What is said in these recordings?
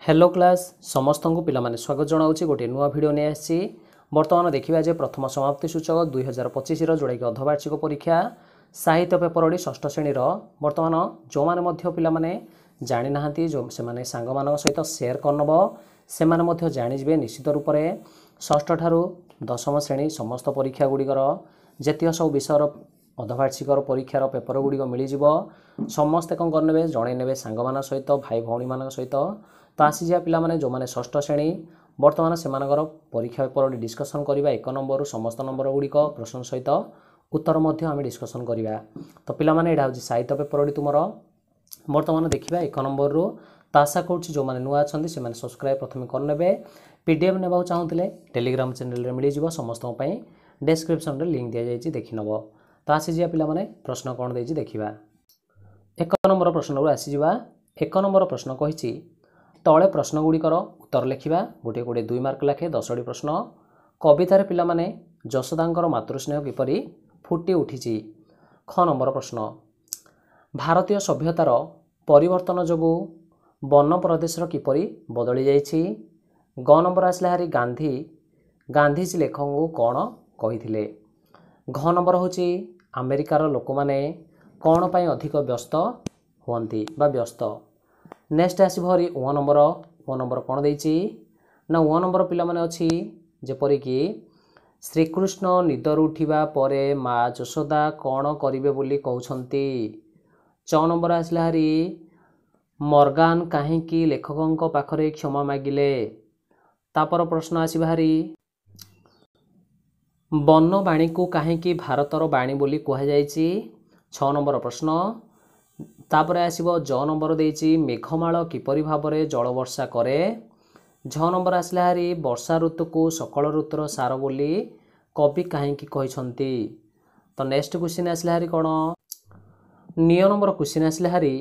Hello class समस्त को पिला माने स्वागत जनाऊँगी गोटे नुआ भिडियो नहीं आसी बर्तमान देखा जे प्रथम समाप्ति सूचक 2025 जोड़ा कि अर्धवार्षिक परीक्षा साहित्य पेपर ओडी षष्ठ श्रेणी बर्तमान जो मैंने पिला माने जानी ना जो से सांग मान सहित सेयार करनब से जाणिजे निश्चित रूप से षष्ठ ठारू दशम श्रेणी समस्त परीक्षा गुड़िकर जतिय सब विषय अर्धवार्षिक परीक्षार पेपर गुड़िक मिलଯିव समस्ते कौन करे जन सांग मान सहित भाई भौणी मान सहित तो आसीजा पिला माने जो माने षष्ठ श्रेणी बर्तमान से परीक्षा पेपर डिस्कसन करवा एक नंबर समस्त नंबर गुड़िक प्रश्न सहित उत्तर आम डिस्कसन करवा। तो पिला माने एटा होची साहित्य पेपर तुमर बर्तमान देखा एक नंबर रू तो आशा करूँ जो मैंने नुआ अच्छा से सब्सक्राइब प्रथम करने पीडीएफ नेबा चाहूले टेलीग्राम चैनल मिल जाव समस्त डिस्क्रिप्शन लिंक दि जाइए देखी नब। तो आसीजा पिला माने प्रश्न कौन देछि देखिबा। एक नंबर प्रश्न रू आसीजा एक नंबर प्रश्न कही तले प्रश्न गुड़िकर उत्तर लिखा गोटे गोटे 2 मार्क लाखे 10टी प्रश्न कवितार पिला माने यशोदांकर मातृस्नेह किपरि फुटी उठी। ख नंबर प्रश्न भारतीय सभ्यतार परिवर्तन जोगु वन प्रदेशर किपरि बदली जाइछि। ग नंबर आसला हारी गांधीजी लेखक को कौन कही। घ नंबर होची अमेरिकार लोक माने कौन पाई अधिक व्यस्त हुअंती बा व्यस्त। नेक्स्ट आसरी ओ नंबर कौन देछि ना ओ नंबर पिला माने अछि जेपरिक श्रीकृष्ण निदर उठिबा परे माँ यशोदा कौन करिवे बोली कहउछंती। च नंबर आसला हारी मॉर्गान काहेकि लेखकों पाखरे क्षमा मागिले। तापर प्रश्न आसी हारी वन बाणी को काहेकि भारतर बाणी बोली कह जाइछि। 6 नंबर प्रश्न तापर आसीबो ज नंबर देछि मेघमाल किपरि भाबरे जल वर्षा करे। झ नंबर आसला हारी वर्षा ऋतु को सकल ऋतुर सार बोली कवि काहेकि कहिसंती। तो नेक्स्ट क्वेश्चन आसला हारी कोन निय नंबर क्वेश्चन आसला हारी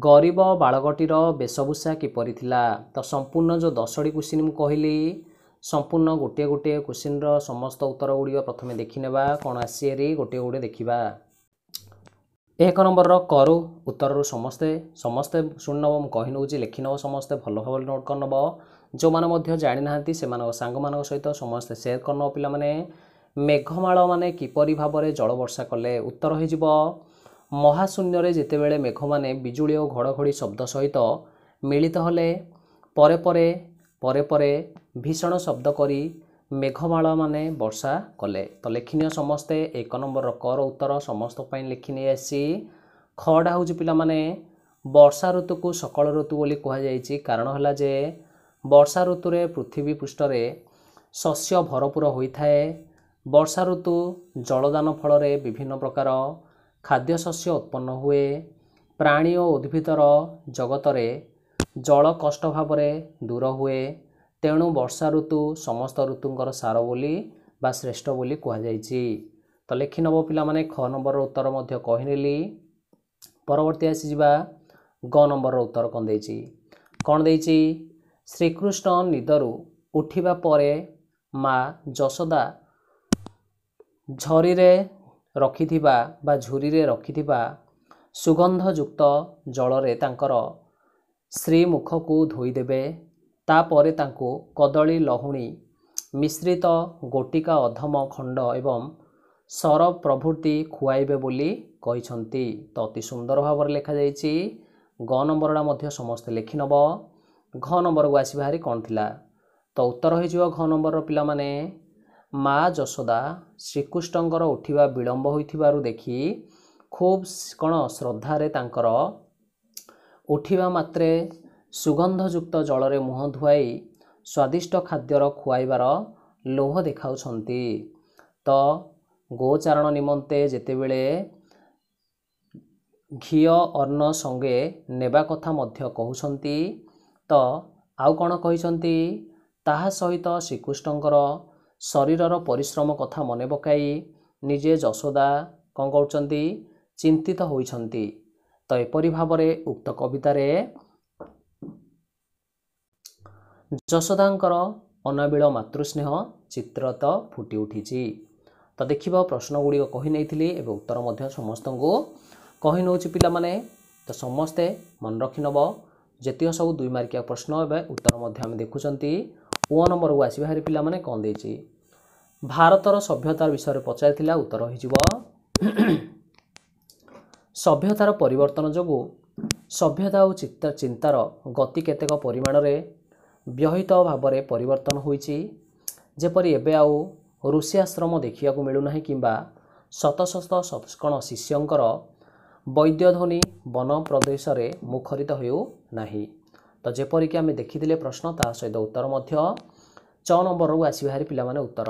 गरीब बालकटीर वेशभूषा किपरि थिला। तो संपूर्ण जो 10टी क्वेश्चन मु कहली संपूर्ण गोटे गोटे क्वेश्चन रो समस्त उत्तर गुड़िक प्रथमे देखि नेबा कोन आसीरी गोटे गोटे देखिबा। एक नंबर करू उत्तर समस्ते समस्ते शुणी नब कही नौ लिखि नब समस्ते भल भाव नोट कर नब जो मैंने जानी ना से सांग मान सहित समस्ते सेयार कर नब पिला माने मेघमाल माने किपरि भाव में जल वर्षा कले उत्तर हो महाशून्य रे जेतेबेले मेघ माने बिजुली और घड़घड़ी शब्द सहित मिलित हले परे परे परे परे भीषण शब्द करी मेघमाल माने वर्षा कले। तो लिखिनिय समस्ते एक नंबर कर उत्तर समस्त लिखि आसी। खड़ा हूँ पिला माने वर्षा ऋतु को सकल ऋतु बोली कह जाइछि कारण है जे वर्षा ऋतु रे पृथ्वी पृष्ठ रे शस्य भरपूर होता है। वर्षा ऋतु जलदान फल रे विभिन्न प्रकार खाद्य शस्य उत्पन्न हुए। प्राणी और उद्भिदर जगत रे जल कष्ट भाव दूर हुए तेणु वर्षा ऋतु समस्त ऋतुंकर सार बोली बा श्रेष्ठ बोली कह जाइछि। तो लिखि नब पिला माने ख नंबर उत्तर मध्य कहिनेली परवर्ती आसीजिबा ग नंबर उत्तर कौन देछि श्रीकृष्ण निदरु उठिबा परे माँ यशोदा झरी रखिथिबा सुगंधयुक्त जलरे तांकर श्री मुख को धोईदेबे तापरे तांको कदली लहुणी मिश्रित गोटिका अधम खंड एवं सर प्रभृति खुआइबे बोली कहिसंती। तो अति सुंदर भाव में लिखा जाइछि। ग नंबरटा मध्य समस्त लिखि नब। घ नंबर को आसी भारी कौन थिला तो उत्तर हो घ नंबर पिला माने माँ यशोदा श्रीकृष्णଙ୍କର उठिबा विलंब होइथिबारु देखि खूब कौन श्रद्धारे तांकर उठिबा मात्रे सुगंधयुक्त जलरे मुह धुआई स्वादिष्ट खाद्यर खुआइबार लोभ देखाउछंती। तो गोचारण निमंते जेतेबेले घी अन्न संगे नेबा कथा मध्य कहउछंती। तो आउ कौन कहिसंती ताहा सहित श्रीकृष्णଙ୍କର शरीरर परिश्रम कथा मने पकाई निजे यशोदा कौन कहउछंती चिंतित होइछंती। तो एपरि भावरे उक्त कवितारे यशोदांकर अनाबिल मातृस्नेह चित्रत फुटी उठी। तो देखिबा प्रश्न गुड़िक कही नहीं उत्तर मध्य समस्त को कही नौ पिला माने। तो समस्ते मन रखि नब ଯେତିକ ସବୁ 2 ମାର୍କିଆ ପ୍ରଶ୍ନ ଏବେ ଉତ୍ତର ମଧ୍ୟ ଆମେ ଦେଖୁଛନ୍ତି। ଓ ନମ୍ବରକୁ ଆସିବା ହାରି ପିଲାମାନେ କ'ଣ ଦେଇଛି ଭାରତର ସଭ୍ୟତାର ବିଷୟରେ ପଚାରିଥିଲା ଉତ୍ତର ହୋଇଯିବ ସଭ୍ୟତାର ପରିବର୍ତ୍ତନ ଯୋଗୁଁ ସଭ୍ୟତା ଓ ଚିନ୍ତାର ଗତି କେତେକ ପରିମାଣରେ ବ୍ୟହିତ ଭାବରେ ପରିବର୍ତ୍ତନ ହୋଇଛି। ଯେପରି ଏବେ ଆଉ ଋଷି ଆଶ୍ରମ ଦେଖିବାକୁ ମିଳୁନାହିଁ କିମ୍ବା ଶତ ଶତ ଶତକଣ ଶିଷ୍ୟଙ୍କର ବୈଦ୍ୟଧ୍ୱନି ବନ ପ୍ରଦେଶରେ ମୁଖରିତ ହେଉନାହିଁ। ତ ଯେପରିକି ଆମେ ଦେଖିଥିଲେ ପ୍ରଶ୍ନ ତା ସହିତ ଉତ୍ତର ମଧ୍ୟ 6 ନମ୍ବରକୁ ଆସିବା ହାରି ପିଲାମାନେ ଉତ୍ତର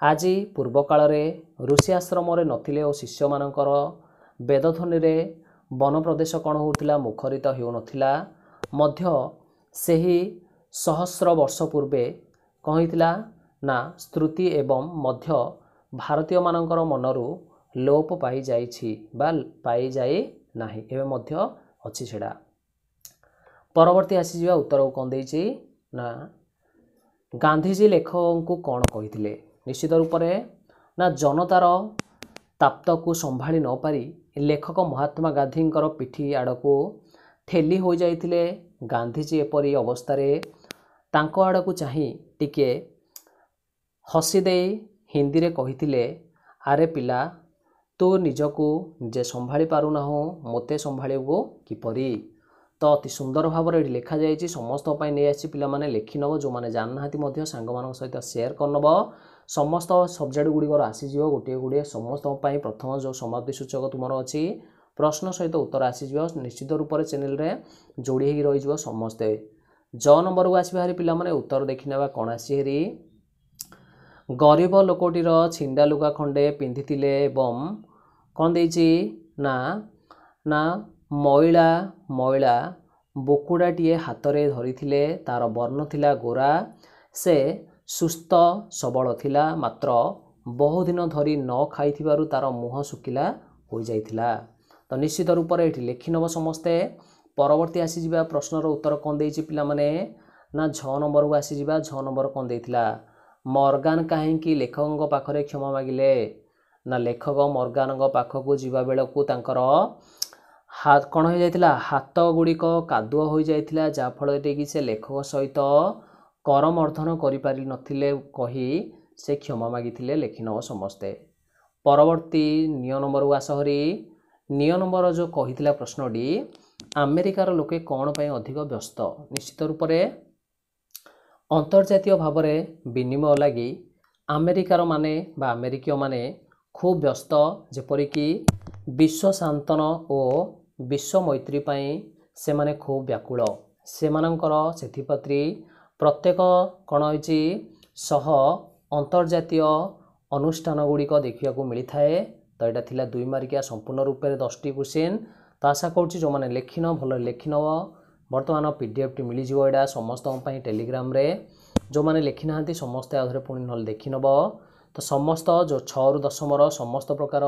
ଆଜି ପୂର୍ବ କାଳରେ ଋଷି ଆଶ୍ରମରେ ନଥିଲେ ଓ ଶିଷ୍ୟମାନଙ୍କର ବେଦଧ୍ୱନିରେ ବନ ପ୍ରଦେଶ କ'ଣ ହେଉଥିଲା ମୁଖରିତ ହେଉନଥିଲା ମଧ୍ୟ ସେହି ସହସ୍ର ବର୍ଷ ପୂର୍ବେ କ'ଣ ହେଇଥିଲା ନା ସ୍ମୃତି ଏବଂ ମଧ୍ୟ ଭାରତୀୟମାନଙ୍କର ମନରୁ ଲୋପ ପାଇଯାଇଛି ବା ପାଇଯାଇ ନାହିଁ ଏବେ ମଧ୍ୟ ଅଛି ସେଟା। ପରବର୍ତ୍ତୀ ଆସିଯିବା ଉତ୍ତରକୁ କ'ଣ ଦେଇଛି ନା ଗାନ୍ଧୀଜୀ ଲେଖକଙ୍କୁ କ'ଣ କହିଥିଲେ ନିଶ୍ଚିତ ରୂପରେ ନା ଜନତାର ତାପ୍ତକୁ ସମ୍ଭାଳି ନ ପାରି ଲେଖକ ମହାତ୍ମା ଗାନ୍ଧୀଙ୍କର ପିଠି ଆଡ଼କୁ ଠେଲି ହୋଇଯାଇଥିଲେ। ଗାନ୍ଧୀଜୀ ଏପରି ଅବସ୍ଥାରେ ତାଙ୍କ ଆଡ଼କୁ ଚାହିଁ ଟିକେ ହସି ଦେଇ ହିନ୍ଦୀରେ କହିଥିଲେ ଆରେ ପିଲା ତୁ ନିଜକୁ ନିଜେ ସମ୍ଭାଳି ପାରୁନାହୁଁ ମୋତେ ସମ୍ଭାଳିବୁ କିପରି। ତ ଅତି ସୁନ୍ଦର ଭାବରେ ଏଠି ଲେଖାଯାଇଛି ସମସ୍ତଙ୍କ ପାଇଁ ନେଇ ଆସିଛି ପିଲାମାନେ ଲେଖିନେବ ଯେଉଁମାନେ ଜାଣିନାହାନ୍ତି ମଧ୍ୟ ସାଙ୍ଗମାନଙ୍କ ସହିତ ସେୟାର କରିନେବ ସମସ୍ତ ସବଜେକ୍ଟ ଗୁଡ଼ିକର ଆସିଯିବ ଗୋଟିଏ ଗୁଡ଼ିଏ ସମସ୍ତଙ୍କ ପାଇଁ ପ୍ରଥମ ଯେଉଁ ସମାପ୍ତି ସୂଚକ ତୁମର ଅଛି ପ୍ରଶ୍ନ ସହିତ ଉତ୍ତର ଆସିଯିବ ନିଶ୍ଚିତ ରୂପରେ ଚ୍ୟାନେଲରେ ଯୋଡ଼ି ହେଇକି ରହିଯିବ ସମସ୍ତେ। 6 ନମ୍ବରକୁ ଆସିବା ହାରି ପିଲାମାନେ ଉତ୍ତର ଦେଖିନେବା କ'ଣ ଆସି ହେରି ଗରିବ ଲୋକଟିର ଛିଣ୍ଡା ଲୁଗା ଖଣ୍ଡେ ପିନ୍ଧିଥିଲେ ଏବଂ କ'ଣ ଦେଇଛି ନା ନା ମଇଳା ମଇଳା ବୋକୁଡ଼ାଟିଏ ହାତରେ ଧରିଥିଲେ ତାର ବର୍ଣ୍ଣ ଥିଲା ଗୋରା ସେ ସୁସ୍ଥ ସବଳ ଥିଲା ମାତ୍ର ବହୁଦିନ ଧରି ନ ଖାଇଥିବାରୁ ତାର ମୁହଁ ଶୁଖିଲା ହୋଇଯାଇଥିଲା। ତ ନିଶ୍ଚିତ ରୂପରେ ଏଠି ଲେଖିନେବ ସମସ୍ତେ। ପରବର୍ତ୍ତୀ ଆସିଯିବା ପ୍ରଶ୍ନର ଉତ୍ତର କ'ଣ ଦେଇଛି ପିଲାମାନେ ନା 6 ନମ୍ବରକୁ ଆସିଯିବା 6 ନମ୍ବର କ'ଣ ଦେଇଥିଲା ମର୍ଗାନ କାହିଁକି ଲେଖକଙ୍କ ପାଖରେ କ୍ଷମା ମାଗିଲେ ନା ଲେଖକ ମର୍ଗାନଙ୍କ ପାଖକୁ ଯିବା ବେଳକୁ ତାଙ୍କର କ'ଣ ହୋଇଯାଇଥିଲା ହାତ ଗୁଡ଼ିକ କାଦୁଅ ହୋଇଯାଇଥିଲା ଯାହାଫଳରେ କି ସେ ଲେଖକ ସହିତ କରମର୍ଦ୍ଦନ କରିପାରିନଥିଲେ କହି ସେ କ୍ଷମା ମାଗିଥିଲେ ଲେଖିନେବ ସମସ୍ତେ। ପରବର୍ତ୍ତୀ ନିୟ ନମ୍ବରକୁ ଆସ ହରି ନିୟ ନମ୍ବର ଯେଉଁ କହିଥିଲା ପ୍ରଶ୍ନଟି ଆମେରିକାର ଲୋକେ କ'ଣ ପାଇଁ ଅଧିକ ବ୍ୟସ୍ତ ନିଶ୍ଚିତ ରୂପରେ ଅନ୍ତର୍ଜାତୀୟ ଭାବରେ ବିନିମୟ ଲାଗି ଆମେରିକାର ମାନେ ବା ଆମେରିକୀୟ ମାନେ ଖୁବ୍ ବ୍ୟସ୍ତ ଯେପରିକି ବିଶ୍ୱ ଶାନ୍ତନ ଓ ବିଶ୍ୱ ମୈତ୍ରୀ ପାଇଁ ସେମାନେ ଖୁବ୍ ବ୍ୟାକୁଳ ସେମାନଙ୍କର ସେଥିପ୍ରତି ପ୍ରତ୍ୟେକ କ'ଣ ହୋଇଛି ସହ ଅନ୍ତର୍ଜାତୀୟ ଅନୁଷ୍ଠାନ ଗୁଡ଼ିକ ଦେଖିବାକୁ ମିଳିଥାଏ। ତ ଏଇଟା ଥିଲା 2 ମାର୍କିଆ ସମ୍ପୂର୍ଣ୍ଣ ରୂପରେ 10ଟି କ୍ୱେଶ୍ଚିନ୍। ତ ଆଶା କରୁଛି ଯେଉଁମାନେ ଲେଖିନ ଭଲ ଲେଖିନେବ ବର୍ତ୍ତମାନ PDFଟି ମିଳିଯିବ ଏଇଟା ସମସ୍ତଙ୍କ ପାଇଁ ଟେଲିଗ୍ରାମରେ ଯେଉଁମାନେ ଲେଖିନାହାନ୍ତି ସମସ୍ତେ ଆଉଥରେ ପୁଣି ନହେଲେ ଦେଖିନେବ। ତ ସମସ୍ତ ଯେଉଁ 6ରୁ 10ମର ସମସ୍ତ ପ୍ରକାର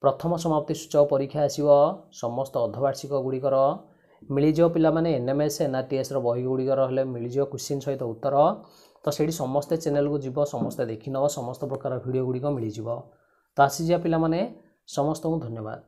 ପ୍ରଥମ ସମାପ୍ତି ସୂଚକ ପରୀକ୍ଷା ଆସିବ ସମସ୍ତ ଅର୍ଦ୍ଧବାର୍ଷିକ ଗୁଡ଼ିକର ମିଳିଯିବ ପିଲାମାନେ NMS NRTSର ବହି ଗୁଡ଼ିକର ହେଲେ ମିଳିଯିବ କ୍ୱେଶ୍ଚିନ୍ ସହିତ ଉତ୍ତର। ତ ସେଇଠି ସମସ୍ତେ ଚ୍ୟାନେଲକୁ ଯିବ ସମସ୍ତେ ଦେଖିନେବ ସମସ୍ତ ପ୍ରକାର ଭିଡ଼ିଓ ଗୁଡ଼ିକ ମିଳିଯିବ। ତ ଆସିଯିବା ପିଲାମାନେ ସମସ୍ତଙ୍କୁ ଧନ୍ୟବାଦ।